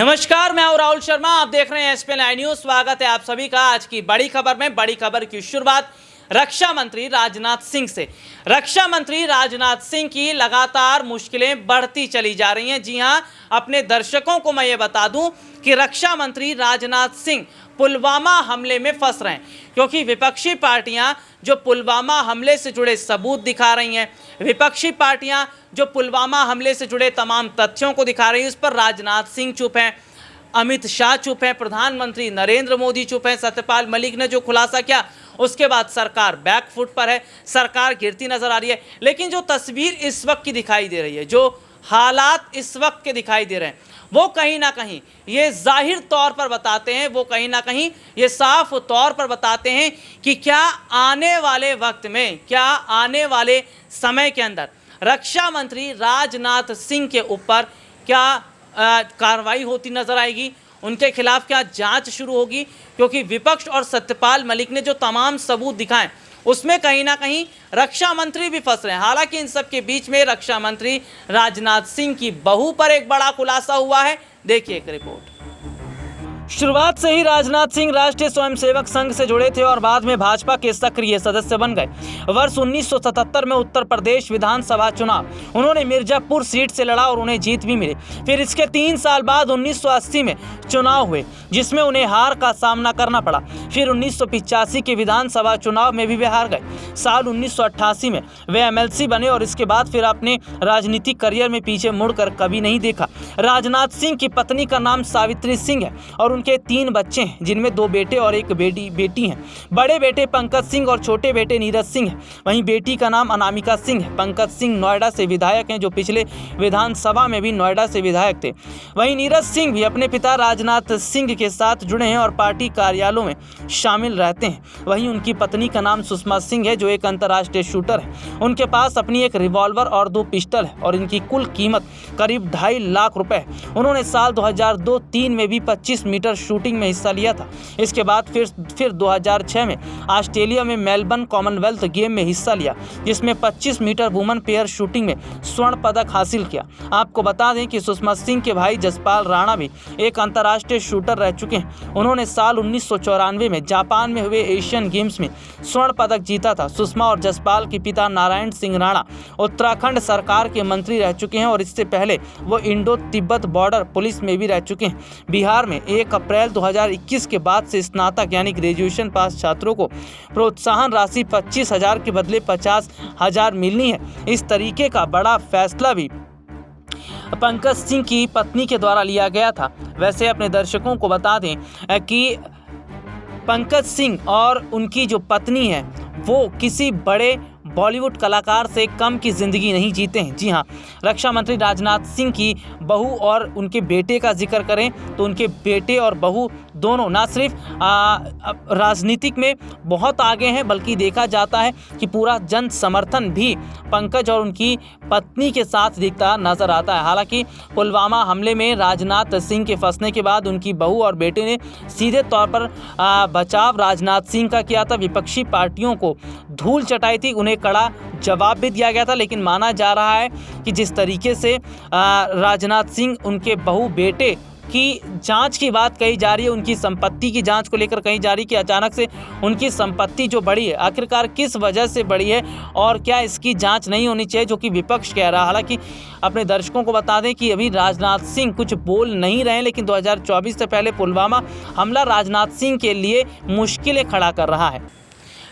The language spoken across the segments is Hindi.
नमस्कार, मैं हूं राहुल शर्मा। आप देख रहे हैं एसपीएन न्यूज। स्वागत है आप सभी का आज की बड़ी खबर में। बड़ी खबर की शुरुआत रक्षा मंत्री राजनाथ सिंह से। रक्षा मंत्री राजनाथ सिंह की लगातार मुश्किलें बढ़ती चली जा रही हैं। जी हां, अपने दर्शकों को मैं ये बता दूं कि रक्षा मंत्री राजनाथ सिंह पुलवामा हमले में फंस रहे हैं, क्योंकि विपक्षी पार्टियां जो पुलवामा हमले से जुड़े सबूत दिखा रही हैं, विपक्षी पार्टियां जो पुलवामा हमले से जुड़े तमाम तथ्यों को दिखा रही हैं, उस पर राजनाथ सिंह चुप हैं, अमित शाह चुप हैं, प्रधानमंत्री नरेंद्र मोदी चुप हैं। सत्यपाल मलिक ने जो खुलासा किया उसके बाद सरकार बैकफुट पर है, सरकार गिरती नजर आ रही है। लेकिन जो तस्वीर इस वक्त की दिखाई दे रही है, जो हालात इस वक्त के दिखाई दे रहे हैं, वो कहीं ना कहीं ये जाहिर तौर पर बताते हैं, वो कहीं ना कहीं ये साफ तौर पर बताते हैं कि क्या आने वाले वक्त में, क्या आने वाले समय के अंदर रक्षा मंत्री राजनाथ सिंह के ऊपर क्या कार्रवाई होती नजर आएगी, उनके खिलाफ क्या जांच शुरू होगी। क्योंकि विपक्ष और सत्यपाल मलिक ने जो तमाम सबूत दिखाए उसमें कहीं ना कहीं रक्षा मंत्री भी फंस रहे हैं। हालांकि इन सब के बीच में रक्षा मंत्री राजनाथ सिंह की बहू पर एक बड़ा खुलासा हुआ है। देखिए एक रिपोर्ट। शुरुआत से ही राजनाथ सिंह राष्ट्रीय स्वयंसेवक संघ से जुड़े थे और बाद में भाजपा के सक्रिय सदस्य बन गए। वर्ष 1977 में उत्तर प्रदेश विधानसभा चुनाव उन्होंने मिर्जापुर सीट से लड़ा और उन्हें जीत भी मिली। फिर इसके 3 साल बाद 1980 में चुनाव हुए, जिसमें उन्हें हार का सामना करना पड़ा। फिर 1985 के विधानसभा चुनाव में भी वे हार गए। साल 1988 में वे एमएलसी बने और इसके बाद फिर अपने राजनीतिक करियर में पीछे मुड़कर कभी नहीं देखा। राजनाथ सिंह की पत्नी का नाम सावित्री सिंह है और उनके 3 बच्चे हैं, जिनमें 2 बेटे और 1 बेटी हैं। बड़े बेटे पंकज सिंह और छोटे बेटे नीरज सिंह हैं। वहीं बेटी का नाम अनामिका सिंह है। पंकज सिंह नोएडा से विधायक हैं, जो पिछले विधानसभा में भी नोएडा से विधायक थे। वहीं नीरज सिंह भी अपने पिता राजनाथ सिंह के साथ जुड़े हैं और पार्टी कार्यालयों में शामिल रहते हैं। वहीं उनकी पत्नी का नाम सुषमा सिंह है, जो एक अंतर्राष्ट्रीय शूटर है। उनके पास अपनी एक रिवॉल्वर और 2 पिस्टल है और इनकी कुल कीमत करीब 2.5 लाख रुपए है। उन्होंने साल 2002-03 में भी 25 मीटर शूटिंग में हिस्सा लिया था। इसके बाद फिर 2006 में ऑस्ट्रेलिया में मेलबर्न कॉमनवेल्थ गेम में हिस्सा लिया, जिसमें 25 मीटर वुमन पेयर शूटिंग में स्वर्ण पदक हासिल किया। आपको बता दें कि सुषमा सिंह के भाई जसपाल राणा भी एक अंतर्राष्ट्रीय शूटर रह चुके हैं। उन्होंने साल 1994 में जापान में हुए एशियन गेम्स में स्वर्ण पदक जीता था। सुषमा और जसपाल के पिता नारायण सिंह राणा उत्तराखंड सरकार के मंत्री रह चुके हैं और इससे पहले वो इंडो तिब्बत बॉर्डर पुलिस में भी रह चुके हैं। बिहार में 1 अप्रैल 2021 के बाद से स्नातक यानी ग्रेजुएशन पास छात्रों को प्रोत्साहन राशि 25,000 के बदले 50,000 मिलनी है। इस तरीके का बड़ा फैसला भी पंकज सिंह की पत्नी के द्वारा लिया गया था। वैसे अपने दर्शकों को बता दें कि पंकज सिंह और उनकी जो पत्नी है वो किसी बड़े बॉलीवुड कलाकार से कम की ज़िंदगी नहीं जीते हैं। जी हाँ, रक्षा मंत्री राजनाथ सिंह की बहू और उनके बेटे का जिक्र करें तो उनके बेटे और बहू दोनों ना सिर्फ राजनीतिक में बहुत आगे हैं, बल्कि देखा जाता है कि पूरा जन समर्थन भी पंकज और उनकी पत्नी के साथ दिखता नजर आता है। हालांकि पुलवामा हमले में राजनाथ सिंह के फंसने के बाद उनकी बहू और बेटे ने सीधे तौर पर बचाव राजनाथ सिंह का किया था। विपक्षी पार्टियों को धूल चटाई थी, उन्हें कड़ा जवाब भी दिया गया था। लेकिन माना जा रहा है कि जिस तरीके से राजनाथ सिंह उनके बहू बेटे की जांच की बात कही जा रही है, उनकी संपत्ति की जांच को लेकर कही जा रही है कि अचानक से उनकी संपत्ति जो बढ़ी है, आखिरकार किस वजह से बढ़ी है और क्या इसकी जांच नहीं होनी चाहिए, जो कि विपक्ष कह रहा है। हालांकि अपने दर्शकों को बता दें कि अभी राजनाथ सिंह कुछ बोल नहीं रहे, लेकिन 2024 से पहले पुलवामा हमला राजनाथ सिंह के लिए मुश्किलें खड़ा कर रहा है।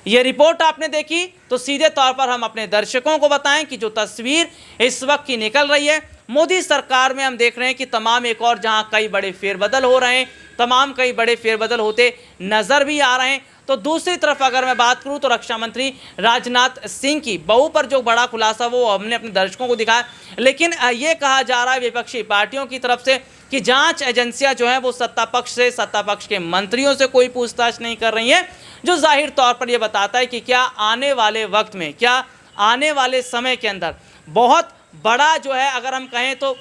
ये रिपोर्ट आपने देखी तो सीधे तौर पर हम अपने दर्शकों को बताएं कि जो तस्वीर इस वक्त की निकल रही है, मोदी सरकार में हम देख रहे हैं कि तमाम एक और जहां कई बड़े फेरबदल हो रहे हैं, तमाम कई बड़े फेरबदल होते नजर भी आ रहे हैं। तो दूसरी तरफ अगर मैं बात करूं तो रक्षा मंत्री राजनाथ सिंह की बहू पर जो बड़ा खुलासा वो हमने अपने दर्शकों को दिखाया। लेकिन ये कहा जा रहा है विपक्षी पार्टियों की तरफ से कि जांच एजेंसियां जो हैं वो सत्ता पक्ष के मंत्रियों से कोई पूछताछ नहीं कर रही हैं, जो जाहिर तौर पर यह बताता है कि क्या आने वाले वक्त में, क्या आने वाले समय के अंदर बहुत बड़ा जो है, अगर हम कहें तो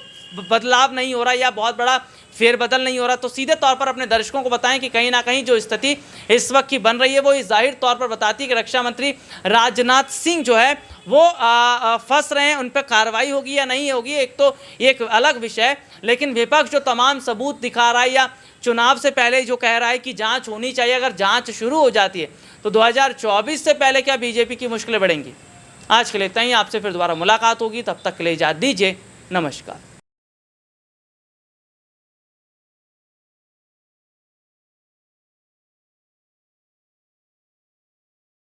बदलाव नहीं हो रहा या बहुत बड़ा फेरबदल नहीं हो रहा, तो सीधे तौर पर अपने दर्शकों को बताएं कि कहीं ना कहीं जो स्थिति इस वक्त की बन रही है वो इस जाहिर तौर पर बताती है कि रक्षा मंत्री राजनाथ सिंह जो है वो फंस रहे हैं, उन पर कार्रवाई होगी या नहीं होगी एक तो एक अलग विषय है, लेकिन विपक्ष जो तमाम सबूत दिखा रहा है या चुनाव से पहले जो कह रहा है कि जांच होनी चाहिए, अगर जांच शुरू हो जाती है तो 2024 से पहले क्या बीजेपी की मुश्किलें बढ़ेंगी। आज के लिए इतना ही, आपसे फिर दोबारा मुलाकात होगी, तब तक के लिए इजाज़त दीजिए, नमस्कार।